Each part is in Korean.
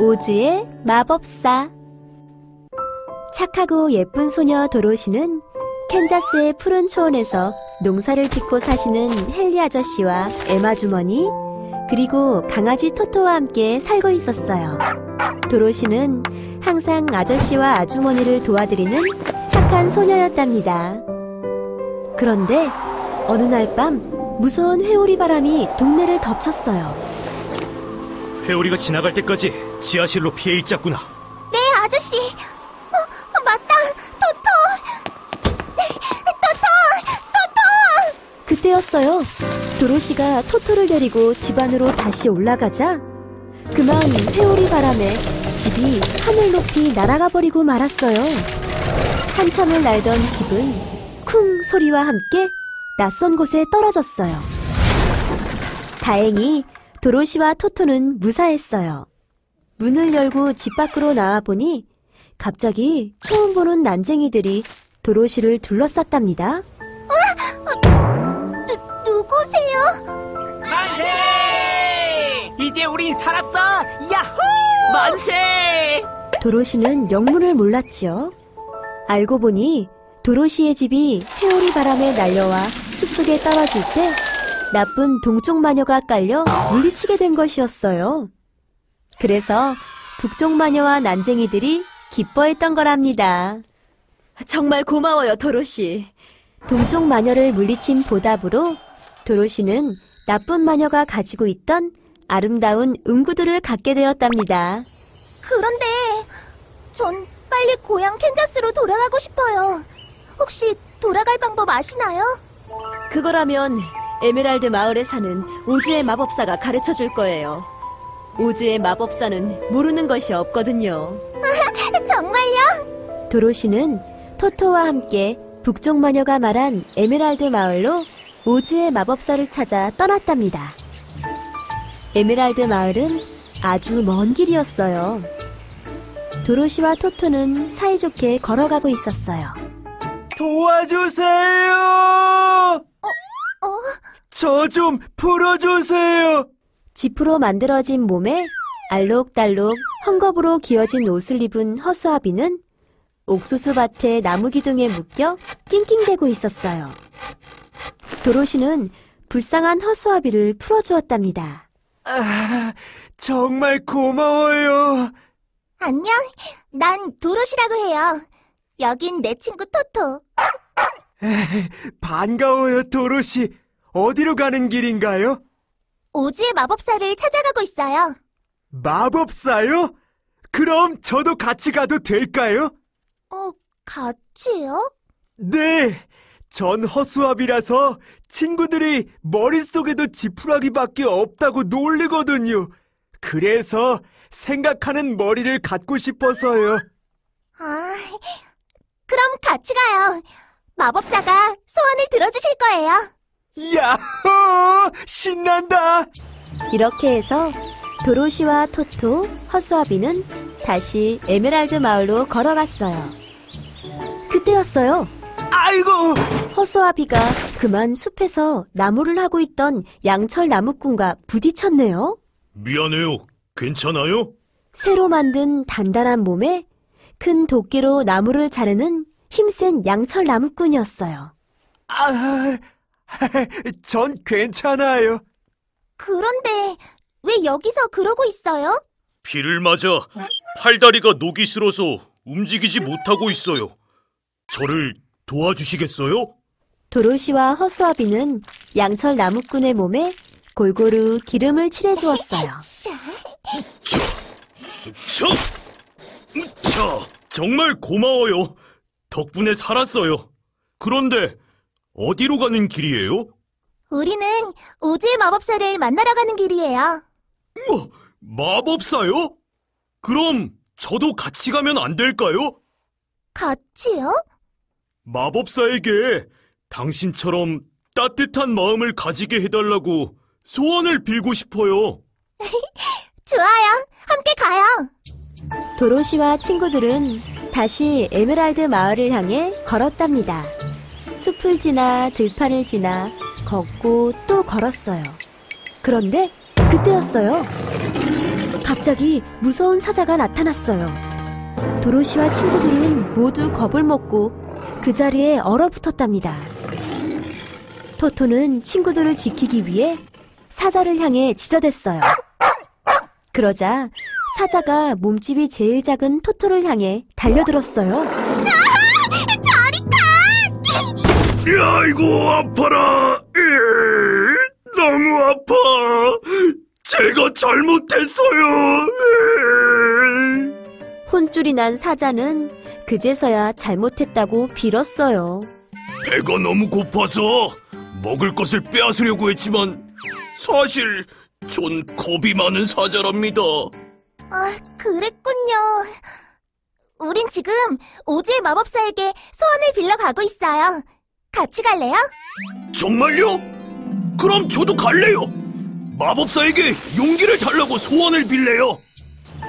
오즈의 마법사. 착하고 예쁜 소녀 도로시는 캔자스의 푸른 초원에서 농사를 짓고 사시는 헨리 아저씨와 에마 주머니, 그리고 강아지 토토와 함께 살고 있었어요. 도로시는 항상 아저씨와 아주머니를 도와드리는 착한 소녀였답니다. 그런데 어느 날 밤 무서운 회오리 바람이 동네를 덮쳤어요. 회오리가 지나갈 때까지 지하실로 피해 있자꾸나. 네, 아저씨. 맞다. 토토! 그때였어요. 도로시가 토토를 데리고 집 안으로 다시 올라가자 그만 회오리 바람에 집이 하늘 높이 날아가 버리고 말았어요. 한참을 날던 집은 쿵 소리와 함께 낯선 곳에 떨어졌어요. 다행히 도로시와 토토는 무사했어요. 문을 열고 집 밖으로 나와보니 갑자기 처음 보는 난쟁이들이 도로시를 둘러쌌답니다. 누구세요? 만세! 이제 우린 살았어! 야호! 만세! 도로시는 영문을 몰랐지요. 알고 보니 도로시의 집이 회오리 바람에 날려와 숲속에 떨어질 때 나쁜 동쪽 마녀가 깔려 물리치게 된 것이었어요. 그래서 북쪽 마녀와 난쟁이들이 기뻐했던 거랍니다. 정말 고마워요, 도로시. 동쪽 마녀를 물리친 보답으로 도로시는 나쁜 마녀가 가지고 있던 아름다운 응구들을 갖게 되었답니다. 그런데 전 빨리 고향 캔자스로 돌아가고 싶어요. 혹시 돌아갈 방법 아시나요? 그거라면 에메랄드 마을에 사는 오즈의 마법사가 가르쳐줄 거예요. 오즈의 마법사는 모르는 것이 없거든요. 정말요? 도로시는 토토와 함께 북쪽 마녀가 말한 에메랄드 마을로 오즈의 마법사를 찾아 떠났답니다. 에메랄드 마을은 아주 먼 길이었어요. 도로시와 토토는 사이좋게 걸어가고 있었어요. 도와주세요! 저 좀 풀어주세요! 지프로 만들어진 몸에 알록달록 헝겊으로 기어진 옷을 입은 허수아비는 옥수수 밭에 나무 기둥에 묶여 낑낑대고 있었어요. 도로시는 불쌍한 허수아비를 풀어주었답니다. 정말 고마워요. 안녕. 난 도로시라고 해요. 여긴 내 친구 토토. 반가워요, 도로시. 어디로 가는 길인가요? 오즈의 마법사를 찾아가고 있어요. 마법사요? 그럼 저도 같이 가도 될까요? 같이요? 네, 전 허수아비라서 친구들이 머릿속에도 지푸라기밖에 없다고 놀리거든요. 그래서 생각하는 머리를 갖고 싶어서요. 그럼 같이 가요. 마법사가 소원을 들어주실 거예요. 야호! 신난다! 이렇게 해서 도로시와 토토, 허수아비는 다시 에메랄드 마을로 걸어갔어요. 그때였어요. 아이고! 허수아비가 그만 숲에서 나무를 하고 있던 양철 나무꾼과 부딪혔네요. 미안해요. 괜찮아요? 쇠로 만든 단단한 몸에 큰 도끼로 나무를 자르는 힘센 양철 나무꾼이었어요. 전 괜찮아요. 그런데 왜 여기서 그러고 있어요? 비를 맞아 팔다리가 녹이 슬어서 움직이지 못하고 있어요. 저를 도와주시겠어요? 도로시와 허수아비는 양철 나무꾼의 몸에 골고루 기름을 칠해주었어요. 정말 고마워요. 덕분에 살았어요. 그런데 어디로 가는 길이에요? 우리는 오즈의 마법사를 만나러 가는 길이에요. 마법사요? 그럼 저도 같이 가면 안 될까요? 같이요? 마법사에게 당신처럼 따뜻한 마음을 가지게 해달라고 소원을 빌고 싶어요. 좋아요. 함께 가요. 도로시와 친구들은 다시 에메랄드 마을을 향해 걸었답니다. 숲을 지나 들판을 지나 걷고 또 걸었어요. 그런데 그때였어요. 갑자기 무서운 사자가 나타났어요. 도로시와 친구들은 모두 겁을 먹고 그 자리에 얼어붙었답니다. 토토는 친구들을 지키기 위해 사자를 향해 지저댔어요. 그러자 사자가 몸집이 제일 작은 토토를 향해 달려들었어요. 아이고, 아파라. 너무 아파. 제가 잘못했어요. 혼쭐이 난 사자는 그제서야 잘못했다고 빌었어요. 배가 너무 고파서 먹을 것을 빼앗으려고 했지만 사실 전 겁이 많은 사자랍니다. 아, 그랬군요. 우린 지금 오즈의 마법사에게 소원을 빌러 가고 있어요. 같이 갈래요? 정말요? 그럼 저도 갈래요. 마법사에게 용기를 달라고 소원을 빌래요.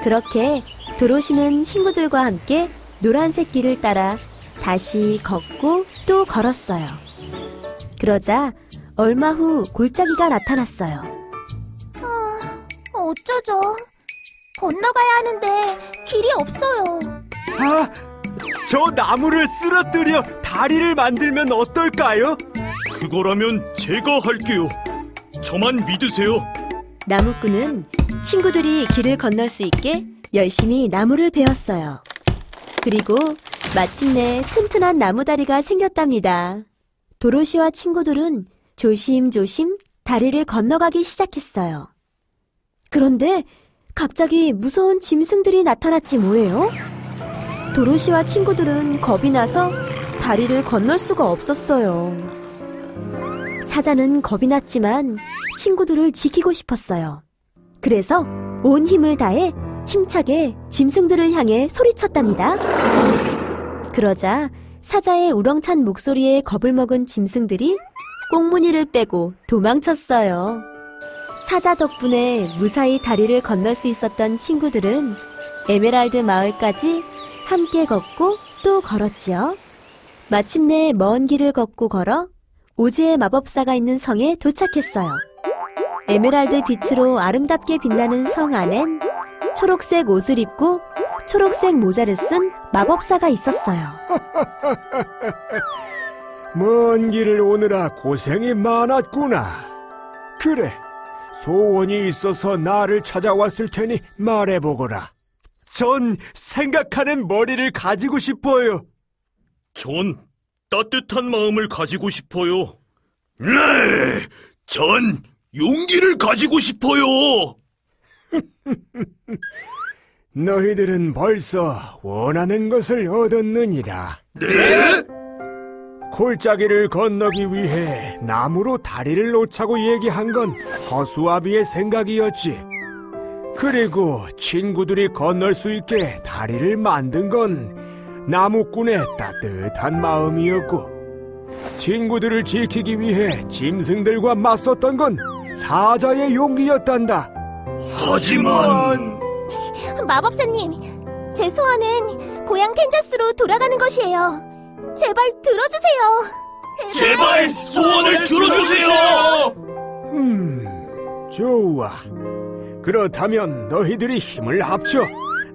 그렇게 도로시는 친구들과 함께 노란색 길을 따라 다시 걷고 또 걸었어요. 그러자 얼마 후 골짜기가 나타났어요. 어쩌죠? 건너가야 하는데 길이 없어요. 아, 저 나무를 쓰러뜨려 다리를 만들면 어떨까요? 그거라면 제가 할게요. 저만 믿으세요. 나무꾼은 친구들이 길을 건널 수 있게 열심히 나무를 베었어요. 그리고 마침내 튼튼한 나무다리가 생겼답니다. 도로시와 친구들은 조심조심 다리를 건너가기 시작했어요. 그런데 갑자기 무서운 짐승들이 나타났지 뭐예요? 도로시와 친구들은 겁이 나서 다리를 건널 수가 없었어요. 사자는 겁이 났지만 친구들을 지키고 싶었어요. 그래서 온 힘을 다해 힘차게 짐승들을 향해 소리쳤답니다. 그러자 사자의 우렁찬 목소리에 겁을 먹은 짐승들이 꽁무니를 빼고 도망쳤어요. 사자 덕분에 무사히 다리를 건널 수 있었던 친구들은 에메랄드 마을까지 함께 걷고 또 걸었지요. 마침내 먼 길을 걷고 걸어 오즈의 마법사가 있는 성에 도착했어요. 에메랄드 빛으로 아름답게 빛나는 성 안엔 초록색 옷을 입고 초록색 모자를 쓴 마법사가 있었어요. 먼 길을 오느라 고생이 많았구나. 그래, 소원이 있어서 나를 찾아왔을 테니 말해보거라. 전 생각하는 머리를 가지고 싶어요. 전 따뜻한 마음을 가지고 싶어요. 네, 전 용기를 가지고 싶어요. 너희들은 벌써 원하는 것을 얻었느니라. 네? 골짜기를 건너기 위해 나무로 다리를 놓자고 얘기한 건 허수아비의 생각이었지. 그리고 친구들이 건널 수 있게 다리를 만든 건 나무꾼의 따뜻한 마음이었고, 친구들을 지키기 위해 짐승들과 맞섰던 건 사자의 용기였단다. 하지만 마법사님, 제 소원은 고향 캔자스로 돌아가는 것이에요. 제발 들어주세요. 제발 소원을 들어주세요. 좋아. 그렇다면 너희들이 힘을 합쳐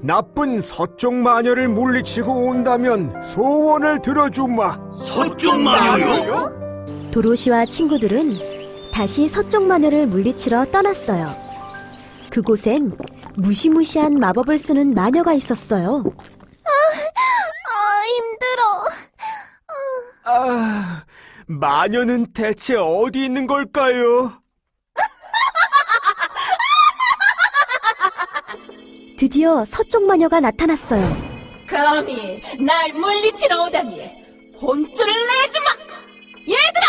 나쁜 서쪽 마녀를 물리치고 온다면 소원을 들어주마. 서쪽 마녀요? 도로시와 친구들은 다시 서쪽 마녀를 물리치러 떠났어요. 그곳엔 무시무시한 마법을 쓰는 마녀가 있었어요. 힘들어. 아, 마녀는 대체 어디 있는 걸까요? 드디어 서쪽 마녀가 나타났어요. 감히 날 물리치러 오다니 혼쭐을 내주마! 얘들아!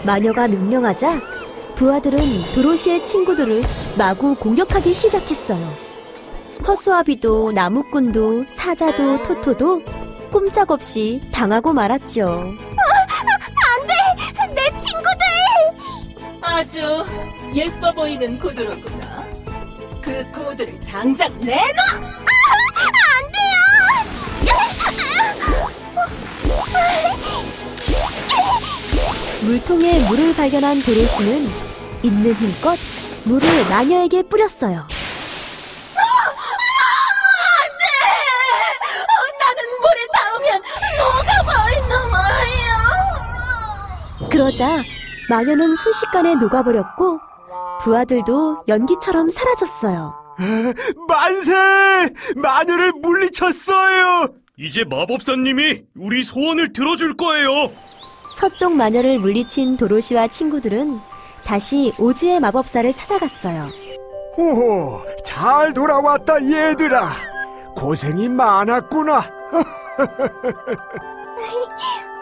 마녀가 명령하자 부하들은 도로시의 친구들을 마구 공격하기 시작했어요. 허수아비도 나무꾼도 사자도 토토도 꼼짝없이 당하고 말았죠. 안 돼! 내 친구들! 아주 예뻐 보이는 구두로구나. 그 구두를 당장 내놔! 안 물통에 물을 발견한 도로시는 있는 힘껏 물을 마녀에게 뿌렸어요. 그러자 마녀는 순식간에 녹아버렸고 부하들도 연기처럼 사라졌어요. 만세! 마녀를 물리쳤어요! 이제 마법사님이 우리 소원을 들어줄 거예요. 서쪽 마녀를 물리친 도로시와 친구들은 다시 오즈의 마법사를 찾아갔어요. 호호, 잘 돌아왔다 얘들아. 고생이 많았구나.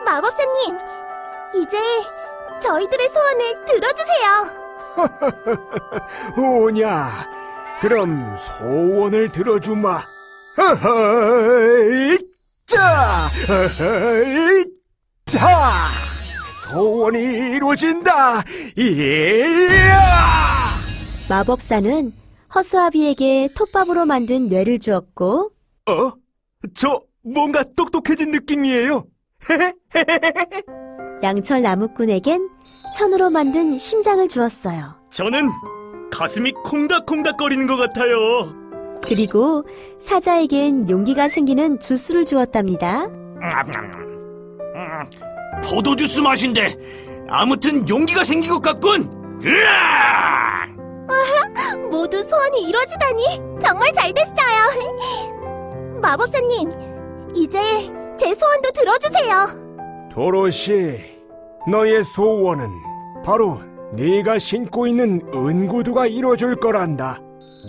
마법사님, 이제 저희들의 소원을 들어주세요. 오냐, 그럼 소원을 들어주마. 어허이, 자, 어허이, 자, 소원이 이루어진다. 이야! 마법사는 허수아비에게 톱밥으로 만든 뇌를 주었고 저 뭔가 똑똑해진 느낌이에요. 양철 나무꾼에겐 천으로 만든 심장을 주었어요. 저는 가슴이 콩닥콩닥거리는 것 같아요. 그리고 사자에겐 용기가 생기는 주스를 주었답니다. 포도주스 맛인데 아무튼 용기가 생긴 것 같군. 으아! 모두 소원이 이루어지다니 정말 잘 됐어요. 마법사님, 이제 제 소원도 들어주세요. 도로시, 너의 소원은 바로 네가 신고 있는 은구두가 이루어줄 거란다.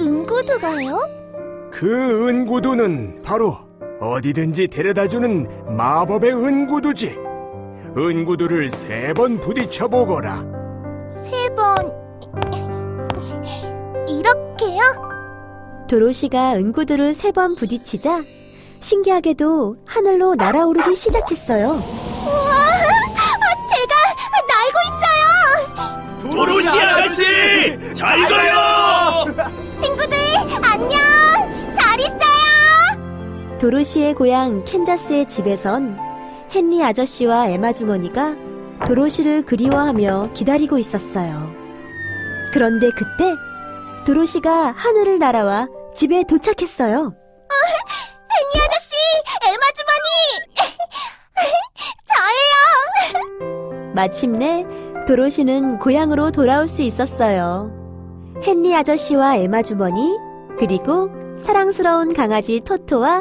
은구두가요? 그 은구두는 바로 어디든지 데려다주는 마법의 은구두지. 은구두를 3번 부딪혀보거라. 3번... 이렇게요? 도로시가 은구두를 3번 부딪히자 신기하게도 하늘로 날아오르기 시작했어요. 우와! 제가 날고 있어요! 도로시 아가씨! 잘 가요! 친구들, 안녕! 잘 있어요! 도로시의 고향 캔자스의 집에선 헨리 아저씨와 에마 주머니가 도로시를 그리워하며 기다리고 있었어요. 그런데 그때 도로시가 하늘을 날아와 집에 도착했어요. 헨리 아저씨, 에마 주머니! 저예요! 마침내 도로시는 고향으로 돌아올 수 있었어요. 헨리 아저씨와 에마 주머니, 그리고 사랑스러운 강아지 토토와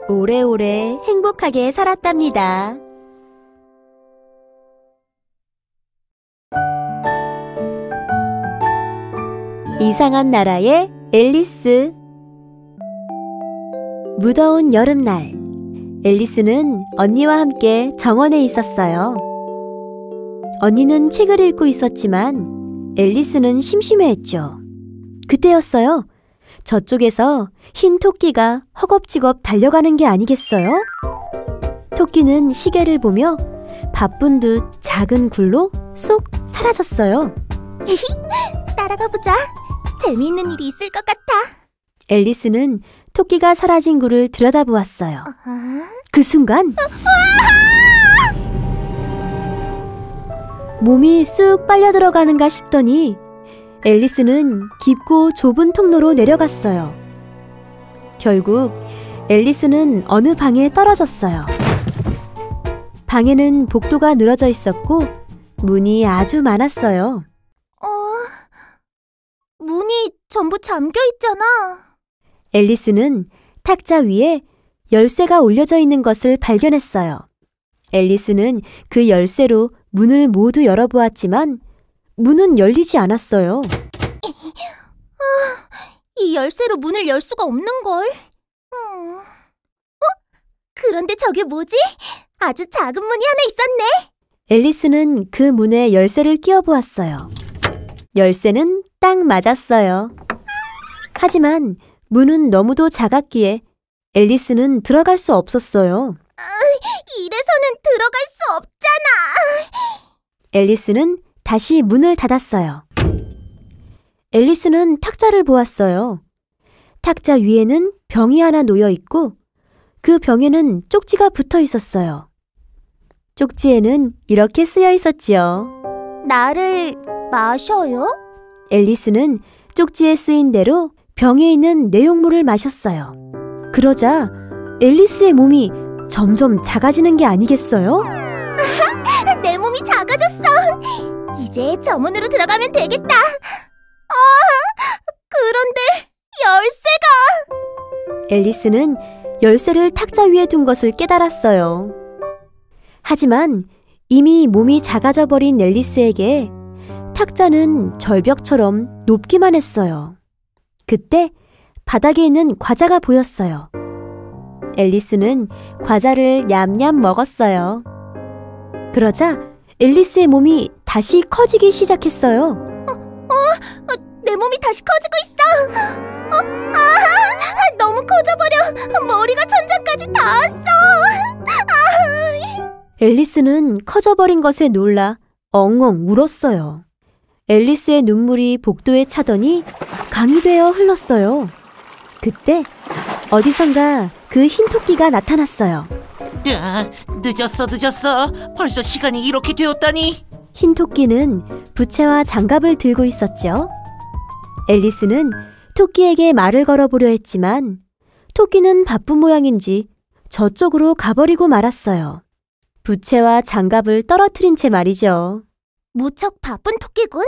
오래오래 행복하게 살았답니다. 이상한 나라의 앨리스. 무더운 여름날, 앨리스는 언니와 함께 정원에 있었어요. 언니는 책을 읽고 있었지만 앨리스는 심심해했죠. 그때였어요. 저쪽에서 흰 토끼가 허겁지겁 달려가는 게 아니겠어요? 토끼는 시계를 보며 바쁜 듯 작은 굴로 쏙 사라졌어요. 따라가보자. 재미있는 일이 있을 것 같아. 앨리스는 토끼가 사라진 굴을 들여다보았어요. 아? 그 순간 몸이 쑥 빨려 들어가는가 싶더니 앨리스는 깊고 좁은 통로로 내려갔어요. 결국 앨리스는 어느 방에 떨어졌어요. 방에는 복도가 늘어져 있었고 문이 아주 많았어요. 문이 전부 잠겨 있잖아. 앨리스는 탁자 위에 열쇠가 올려져 있는 것을 발견했어요. 앨리스는 그 열쇠로 문을 모두 열어보았지만 문은 열리지 않았어요. 이 열쇠로 문을 열 수가 없는걸. 그런데 저게 뭐지? 아주 작은 문이 하나 있었네. 앨리스는 그 문에 열쇠를 끼워보았어요. 열쇠는 딱 맞았어요. 하지만 문은 너무도 작았기에 앨리스는 들어갈 수 없었어요. 이래서는 들어갈 수 없잖아. 앨리스는 다시 문을 닫았어요. 앨리스는 탁자를 보았어요. 탁자 위에는 병이 하나 놓여 있고 그 병에는 쪽지가 붙어 있었어요. 쪽지에는 이렇게 쓰여 있었지요. 나를 마셔요? 앨리스는 쪽지에 쓰인 대로 병에 있는 내용물을 마셨어요. 그러자 앨리스의 몸이 점점 작아지는 게 아니겠어요? 내 몸이 작아? 작아졌어. 이제 저 문으로 들어가면 되겠다. 그런데 열쇠가... 앨리스는 열쇠를 탁자 위에 둔 것을 깨달았어요. 하지만 이미 몸이 작아져 버린 앨리스에게 탁자는 절벽처럼 높기만 했어요. 그때 바닥에 있는 과자가 보였어요. 앨리스는 과자를 냠냠 먹었어요. 그러자 앨리스의 몸이 다시 커지기 시작했어요. 내 몸이 다시 커지고 있어. 너무 커져버려. 머리가 천장까지 닿았어. 앨리스는 커져버린 것에 놀라 엉엉 울었어요. 앨리스의 눈물이 복도에 차더니 강이 되어 흘렀어요. 그때 어디선가 그 흰 토끼가 나타났어요. 늦었어. 벌써 시간이 이렇게 되었다니. 흰 토끼는 부채와 장갑을 들고 있었죠. 앨리스는 토끼에게 말을 걸어보려 했지만 토끼는 바쁜 모양인지 저쪽으로 가버리고 말았어요. 부채와 장갑을 떨어뜨린 채 말이죠. 무척 바쁜 토끼군.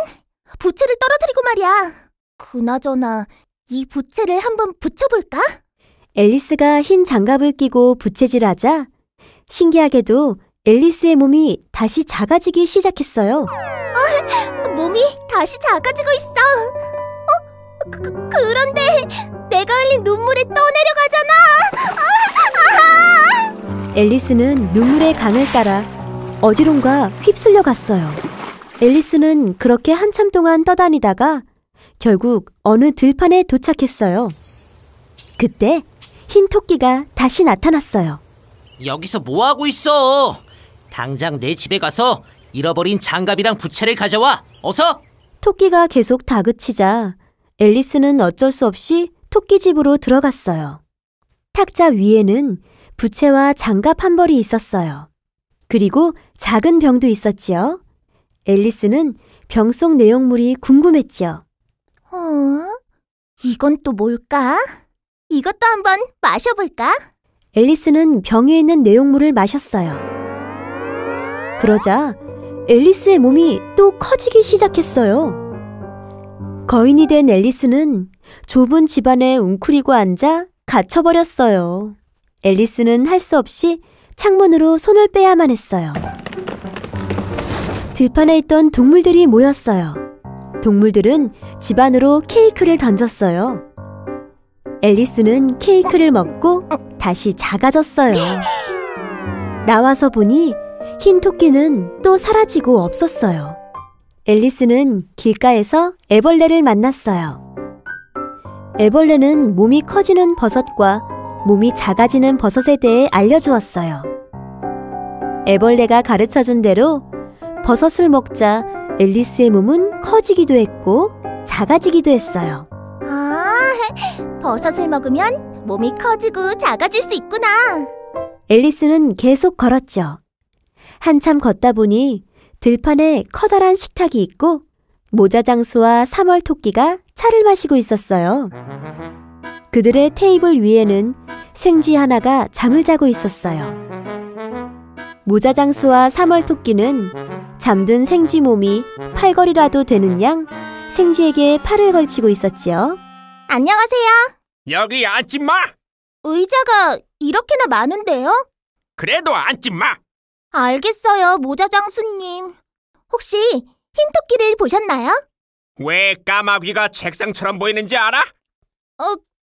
부채를 떨어뜨리고 말이야. 그나저나 이 부채를 한번 붙여볼까? 앨리스가 흰 장갑을 끼고 부채질하자 신기하게도 앨리스의 몸이 다시 작아지기 시작했어요. 몸이 다시 작아지고 있어. 그런데 내가 흘린 눈물이 떠내려가잖아. 앨리스는 눈물의 강을 따라 어디론가 휩쓸려 갔어요. 앨리스는 그렇게 한참 동안 떠다니다가 결국 어느 들판에 도착했어요. 그때 흰 토끼가 다시 나타났어요. 여기서 뭐 하고 있어? 당장 내 집에 가서 잃어버린 장갑이랑 부채를 가져와. 어서! 토끼가 계속 다그치자 앨리스는 어쩔 수 없이 토끼 집으로 들어갔어요. 탁자 위에는 부채와 장갑 한 벌이 있었어요. 그리고 작은 병도 있었지요. 앨리스는 병 속 내용물이 궁금했지요. 이건 또 뭘까? 이것도 한번 마셔볼까? 앨리스는 병에 있는 내용물을 마셨어요. 그러자 앨리스의 몸이 또 커지기 시작했어요. 거인이 된 앨리스는 좁은 집안에 웅크리고 앉아 갇혀버렸어요. 앨리스는 할 수 없이 창문으로 손을 빼야만 했어요. 들판에 있던 동물들이 모였어요. 동물들은 집 안으로 케이크를 던졌어요. 앨리스는 케이크를 먹고 다시 작아졌어요. 나와서 보니 흰 토끼는 또 사라지고 없었어요. 앨리스는 길가에서 애벌레를 만났어요. 애벌레는 몸이 커지는 버섯과 몸이 작아지는 버섯에 대해 알려주었어요. 애벌레가 가르쳐준 대로 버섯을 먹자 앨리스의 몸은 커지기도 했고 작아지기도 했어요. 버섯을 먹으면 몸이 커지고 작아질 수 있구나. 앨리스는 계속 걸었죠. 한참 걷다 보니 들판에 커다란 식탁이 있고 모자장수와 3월 토끼가 차를 마시고 있었어요. 그들의 테이블 위에는 생쥐 하나가 잠을 자고 있었어요. 모자장수와 3월 토끼는 잠든 생쥐 몸이 팔걸이라도 되는 양 생쥐에게 팔을 걸치고 있었지요. 안녕하세요. 여기 앉지 마. 의자가 이렇게나 많은데요? 그래도 앉지 마. 알겠어요, 모자장수님. 혹시 흰토끼를 보셨나요? 왜 까마귀가 책상처럼 보이는지 알아?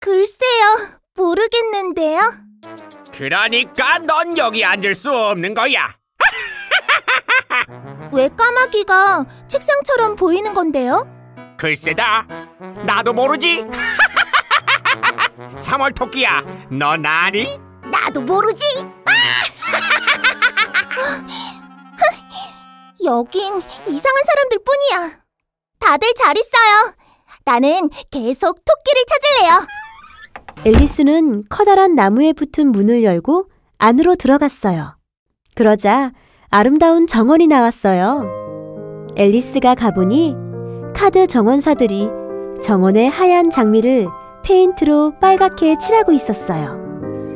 글쎄요, 모르겠는데요. 그러니까 넌 여기 앉을 수 없는 거야. 왜 까마귀가 책상처럼 보이는 건데요? 글쎄다, 나도 모르지. 3월 토끼야, 넌 아니? 나도 모르지. 여긴 이상한 사람들 뿐이야. 다들 잘 있어요. 나는 계속 토끼를 찾을래요. 앨리스는 커다란 나무에 붙은 문을 열고 안으로 들어갔어요. 그러자 아름다운 정원이 나왔어요. 앨리스가 가보니 카드 정원사들이 정원의 하얀 장미를 페인트로 빨갛게 칠하고 있었어요.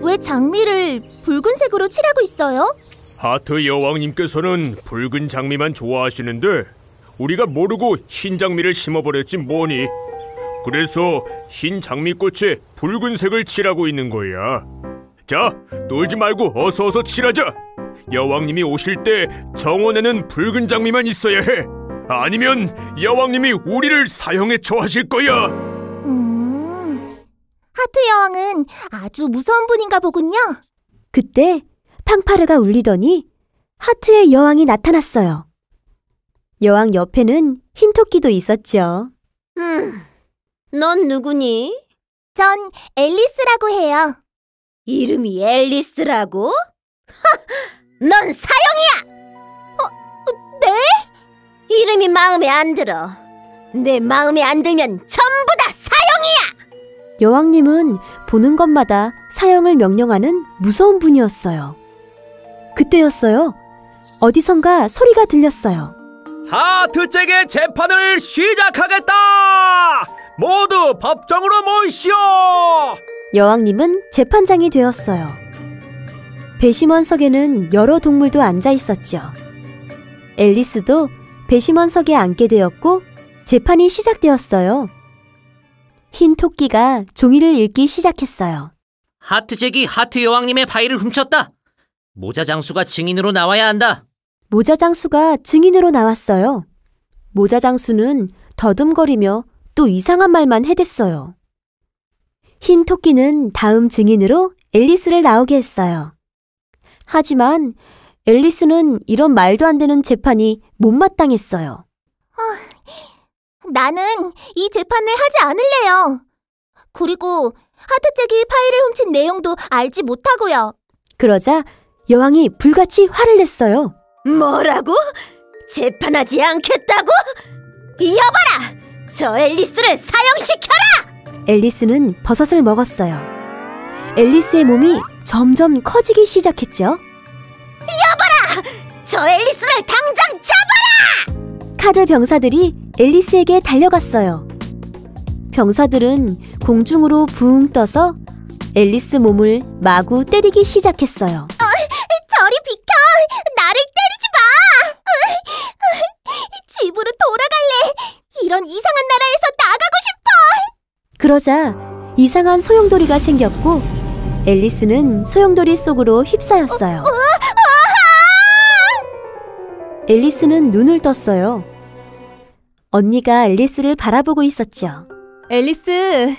왜 장미를 붉은색으로 칠하고 있어요? 하트 여왕님께서는 붉은 장미만 좋아하시는데 우리가 모르고 흰 장미를 심어버렸지 뭐니. 그래서 흰 장미꽃에 붉은색을 칠하고 있는 거야. 자, 놀지 말고 어서 칠하자. 여왕님이 오실 때 정원에는 붉은 장미만 있어야 해. 아니면 여왕님이 우리를 사형에 처하실 거야. 하트 여왕은 아주 무서운 분인가 보군요. 그때 팡파르가 울리더니 하트의 여왕이 나타났어요. 여왕 옆에는 흰 토끼도 있었죠. 넌 누구니? 전 앨리스라고 해요. 이름이 앨리스라고? 넌 사형이야! 네? 이름이 마음에 안 들어. 내 마음에 안 들면 전부 다 사형이야! 여왕님은 보는 것마다 사형을 명령하는 무서운 분이었어요. 그때였어요. 어디선가 소리가 들렸어요. 하트잭의 재판을 시작하겠다! 모두 법정으로 모이시오! 여왕님은 재판장이 되었어요. 배심원석에는 여러 동물도 앉아 있었죠. 앨리스도 배심원석에 앉게 되었고 재판이 시작되었어요. 흰 토끼가 종이를 읽기 시작했어요. 하트잭이 하트 여왕님의 바위를 훔쳤다. 모자 장수가 증인으로 나와야 한다. 모자 장수가 증인으로 나왔어요. 모자 장수는 더듬거리며 또 이상한 말만 해댔어요. 흰 토끼는 다음 증인으로 앨리스를 나오게 했어요. 하지만 앨리스는 이런 말도 안 되는 재판이 못마땅했어요. 나는 이 재판을 하지 않을래요. 그리고 하트잭이 파일을 훔친 내용도 알지 못하고요. 그러자 여왕이 불같이 화를 냈어요. 뭐라고? 재판하지 않겠다고? 여봐라! 저 앨리스를 사형시켜라! 앨리스는 버섯을 먹었어요. 앨리스의 몸이 점점 커지기 시작했죠. 여봐라! 저 앨리스를 당장 잡아라! 카드 병사들이 앨리스에게 달려갔어요. 병사들은 공중으로 붕 떠서 앨리스 몸을 마구 때리기 시작했어요. 저리 비켜! 나를 때리지 마! 집으로 돌아갈래! 이런 이상한 나라에서 나가고 싶어! 그러자 이상한 소용돌이가 생겼고 앨리스는 소용돌이 속으로 휩싸였어요. 앨리스는 눈을 떴어요. 언니가 앨리스를 바라보고 있었죠. 앨리스,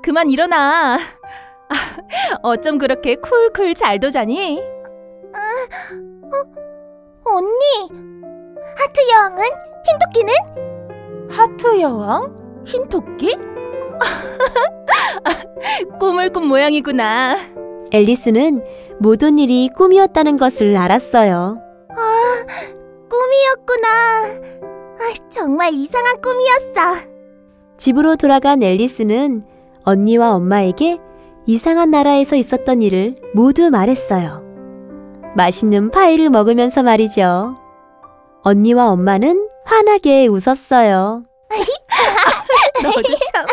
그만 일어나. 어쩜 그렇게 쿨쿨 잘도 자니? 언니! 하트 여왕은? 흰토끼는? 하트 여왕? 흰토끼? 꿈을 꾼 모양이구나. 앨리스는 모든 일이 꿈이었다는 것을 알았어요. 꿈이었구나. 정말 이상한 꿈이었어. 집으로 돌아간 앨리스는 언니와 엄마에게 이상한 나라에서 있었던 일을 모두 말했어요. 맛있는 파이를 먹으면서 말이죠. 언니와 엄마는 환하게 웃었어요. 너도 참.